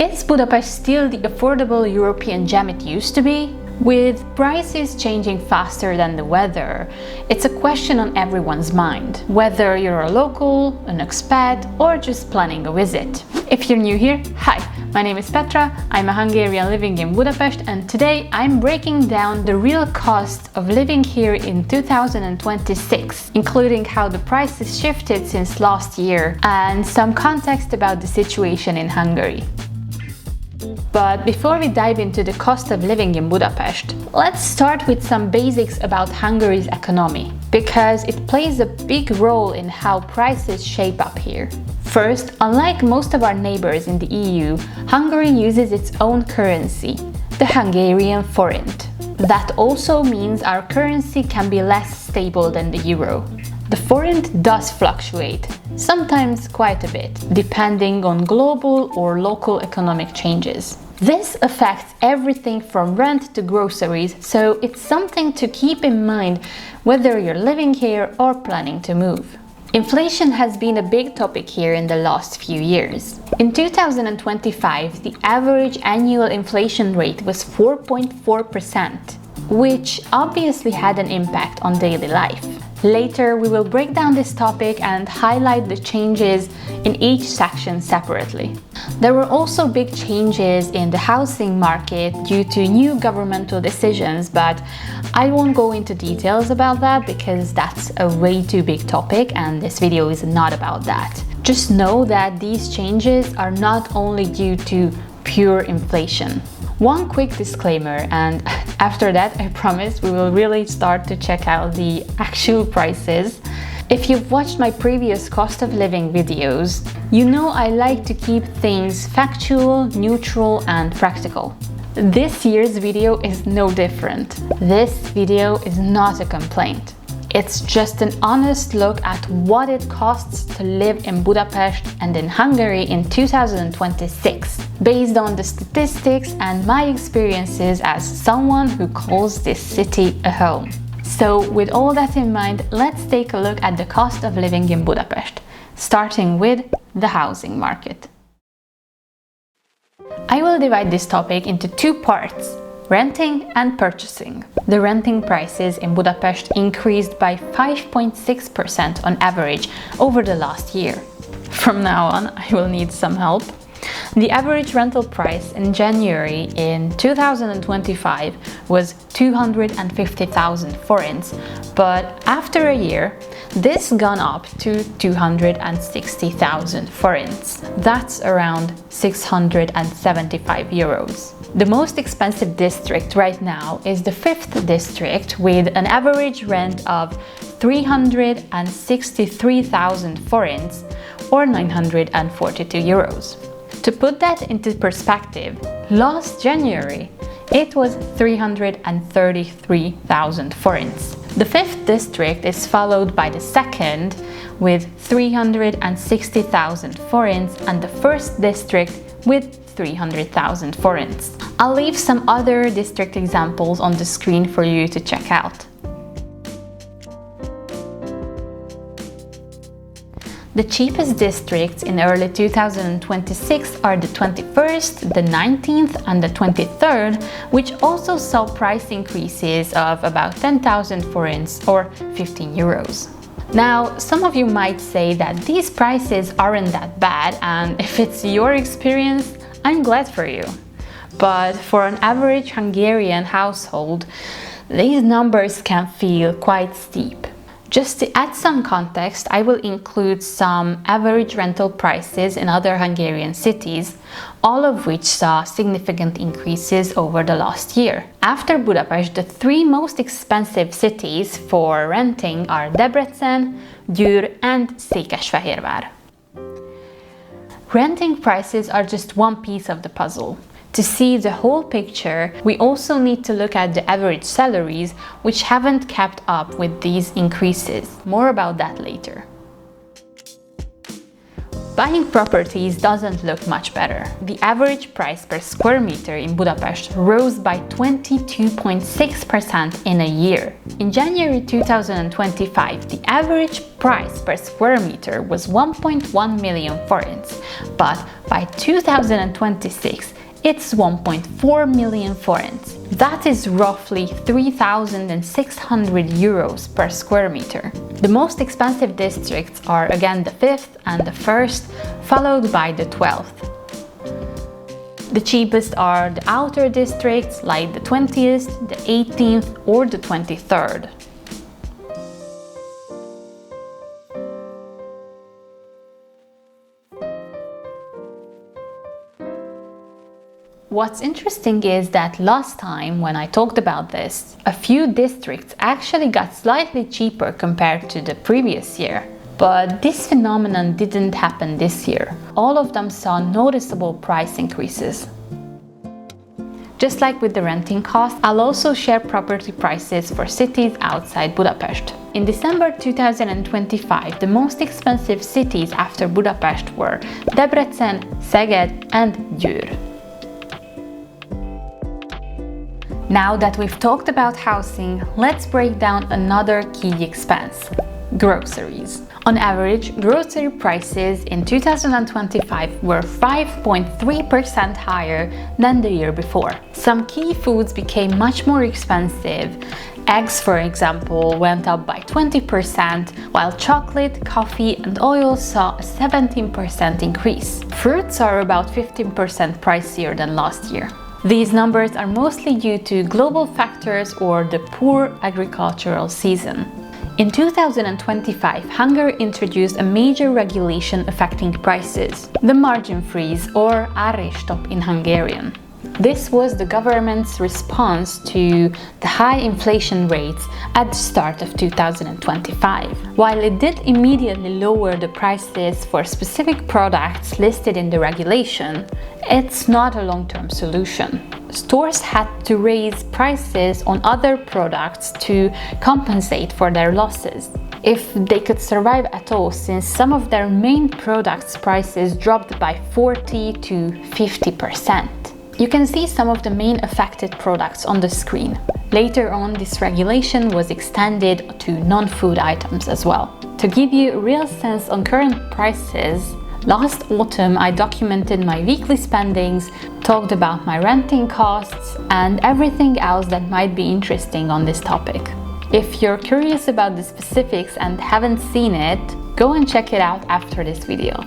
Is Budapest still the affordable European gem it used to be? With prices changing faster than the weather, it's a question on everyone's mind, whether you're a local, an expat, or just planning a visit. If you're new here, hi, my name is Petra, I'm a Hungarian living in Budapest, and today I'm breaking down the real cost of living here in 2026, including how the prices shifted since last year and some context about the situation in Hungary. But before we dive into the cost of living in Budapest, let's start with some basics about Hungary's economy, because it plays a big role in how prices shape up here. First, unlike most of our neighbors in the EU, Hungary uses its own currency, the Hungarian forint. That also means our currency can be less stable than the euro. The forint does fluctuate, sometimes quite a bit, depending on global or local economic changes. This affects everything from rent to groceries, so it's something to keep in mind whether you're living here or planning to move. Inflation has been a big topic here in the last few years. In 2025, the average annual inflation rate was 4.4%, which obviously had an impact on daily life. Later, we will break down this topic and highlight the changes in each section separately. There were also big changes in the housing market due to new governmental decisions, but I won't go into details about that because that's a way too big topic and this video is not about that. Just know that these changes are not only due to pure inflation. One quick disclaimer, and after that I promise we will really start to check out the actual prices. If you've watched my previous cost of living videos, you know I like to keep things factual, neutral, and practical. This year's video is no different. This video is not a complaint. It's just an honest look at what it costs to live in Budapest and in Hungary in 2026, based on the statistics and my experiences as someone who calls this city a home. So with all that in mind, let's take a look at the cost of living in Budapest, starting with the housing market. I will divide this topic into two parts: renting and purchasing. The renting prices in Budapest increased by 5.6% on average over the last year. From now on, I will need some help. The average rental price in January in 2025 was 250,000 forints, but after a year, this gone up to 260,000 forints. That's around 675 euros. The most expensive district right now is the 5th district with an average rent of 363,000 forints or 942 euros. To put that into perspective, last January it was 333,000 forints. The 5th district is followed by the 2nd with 360,000 forints and the 1st district with 300,000 forints. I'll leave some other district examples on the screen for you to check out. The cheapest districts in early 2026 are the 21st, the 19th and the 23rd, which also saw price increases of about 10,000 forints or 15 euros. Now, some of you might say that these prices aren't that bad, and if it's your experience, I'm glad for you. But for an average Hungarian household, these numbers can feel quite steep. Just to add some context, I will include some average rental prices in other Hungarian cities, all of which saw significant increases over the last year. After Budapest, the three most expensive cities for renting are Debrecen, Győr, and Székesfehérvár. Renting prices are just one piece of the puzzle. To see the whole picture, we also need to look at the average salaries, which haven't kept up with these increases. More about that later. Buying properties doesn't look much better. The average price per square meter in Budapest rose by 22.6% in a year. In January 2025, the average price per square meter was 1.1 million forints, but by 2026, it's 1.4 million forints. That is roughly 3,600 euros per square meter. The most expensive districts are again the 5th and the 1st, followed by the 12th. The cheapest are the outer districts like the 20th, the 18th or the 23rd. What's interesting is that last time when I talked about this, a few districts actually got slightly cheaper compared to the previous year. But this phenomenon didn't happen this year. All of them saw noticeable price increases. Just like with the renting cost, I'll also share property prices for cities outside Budapest. In December 2025, the most expensive cities after Budapest were Debrecen, Szeged and Győr. Now that we've talked about housing, let's break down another key expense: groceries. On average, grocery prices in 2025 were 5.3% higher than the year before. Some key foods became much more expensive. Eggs, for example, went up by 20%, while chocolate, coffee and oil saw a 17% increase. Fruits are about 15% pricier than last year. These numbers are mostly due to global factors or the poor agricultural season. In 2025, Hungary introduced a major regulation affecting prices, the margin freeze or árstop in Hungarian. This was the government's response to the high inflation rates at the start of 2025. While it did immediately lower the prices for specific products listed in the regulation, it's not a long-term solution. Stores had to raise prices on other products to compensate for their losses, if they could survive at all, since some of their main products' prices dropped by 40 to 50%. You can see some of the main affected products on the screen. Later on, this regulation was extended to non-food items as well. To give you a real sense on current prices, last autumn I documented my weekly spendings, talked about my renting costs and everything else that might be interesting on this topic. If you're curious about the specifics and haven't seen it, go and check it out after this video.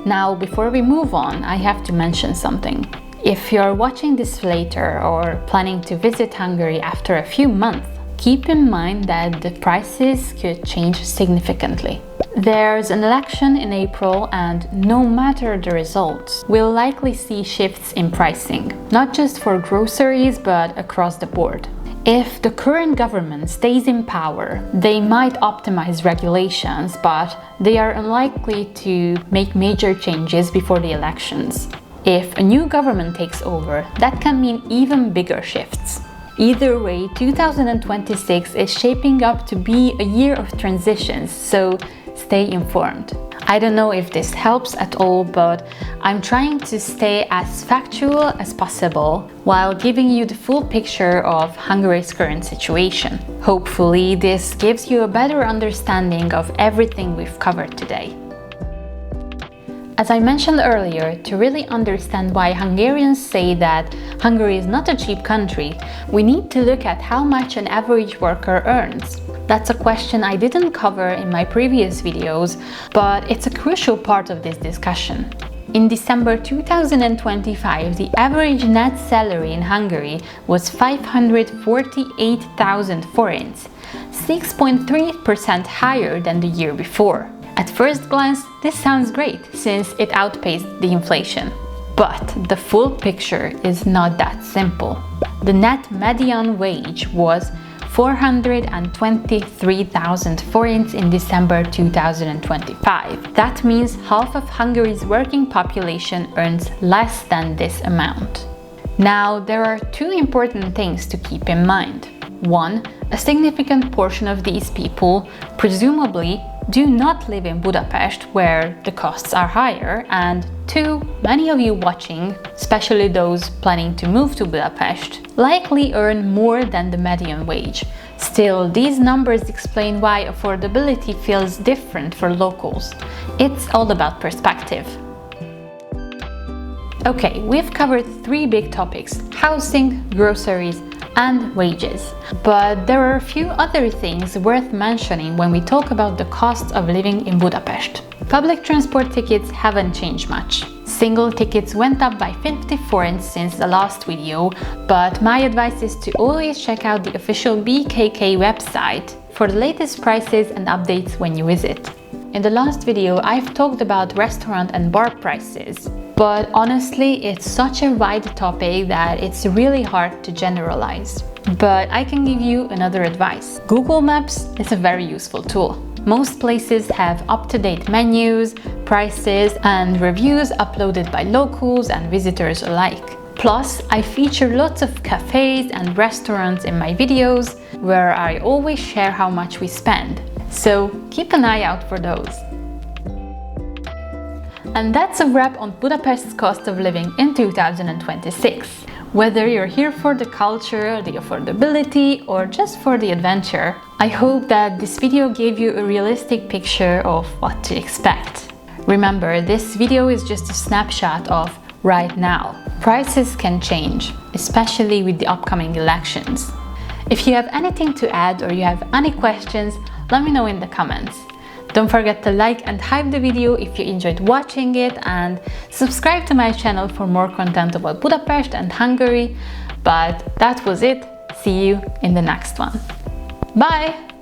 Now, before we move on, I have to mention something. If you're watching this later or planning to visit Hungary after a few months, keep in mind that the prices could change significantly. There's an election in April and no matter the results, we'll likely see shifts in pricing, not just for groceries but across the board. If the current government stays in power, they might optimize regulations, but they are unlikely to make major changes before the elections. If a new government takes over, that can mean even bigger shifts. Either way, 2026 is shaping up to be a year of transitions, so stay informed. I don't know if this helps at all, but I'm trying to stay as factual as possible while giving you the full picture of Hungary's current situation. Hopefully, this gives you a better understanding of everything we've covered today. As I mentioned earlier, to really understand why Hungarians say that Hungary is not a cheap country, we need to look at how much an average worker earns. That's a question I didn't cover in my previous videos, but it's a crucial part of this discussion. In December 2025, the average net salary in Hungary was 548,000 forints, 6.3% higher than the year before. At first glance, this sounds great since it outpaced the inflation. But the full picture is not that simple. The net median wage was 423,000 forints in December 2025. That means half of Hungary's working population earns less than this amount. Now, there are two important things to keep in mind. One, a significant portion of these people presumably do not live in Budapest, where the costs are higher, and 2, many of you watching, especially those planning to move to Budapest, likely earn more than the median wage. Still, these numbers explain why affordability feels different for locals. It's all about perspective. Okay, we've covered 3 big topics: housing, groceries, and wages. But there are a few other things worth mentioning when we talk about the cost of living in Budapest. Public transport tickets haven't changed much. Single tickets went up by 50 forints since the last video, but my advice is to always check out the official BKK website for the latest prices and updates when you visit. In the last video, I've talked about restaurant and bar prices, but honestly, it's such a wide topic that it's really hard to generalize. But I can give you another advice. Google Maps is a very useful tool. Most places have up-to-date menus, prices, and reviews uploaded by locals and visitors alike. Plus, I feature lots of cafes and restaurants in my videos where I always share how much we spend. So keep an eye out for those. And that's a wrap on Budapest's cost of living in 2026. Whether you're here for the culture, the affordability, or just for the adventure, I hope that this video gave you a realistic picture of what to expect. Remember, this video is just a snapshot of right now. Prices can change, especially with the upcoming elections. If you have anything to add or you have any questions, let me know in the comments. Don't forget to like and hype the video if you enjoyed watching it, and subscribe to my channel for more content about Budapest and Hungary. But that was it. See you in the next one. Bye!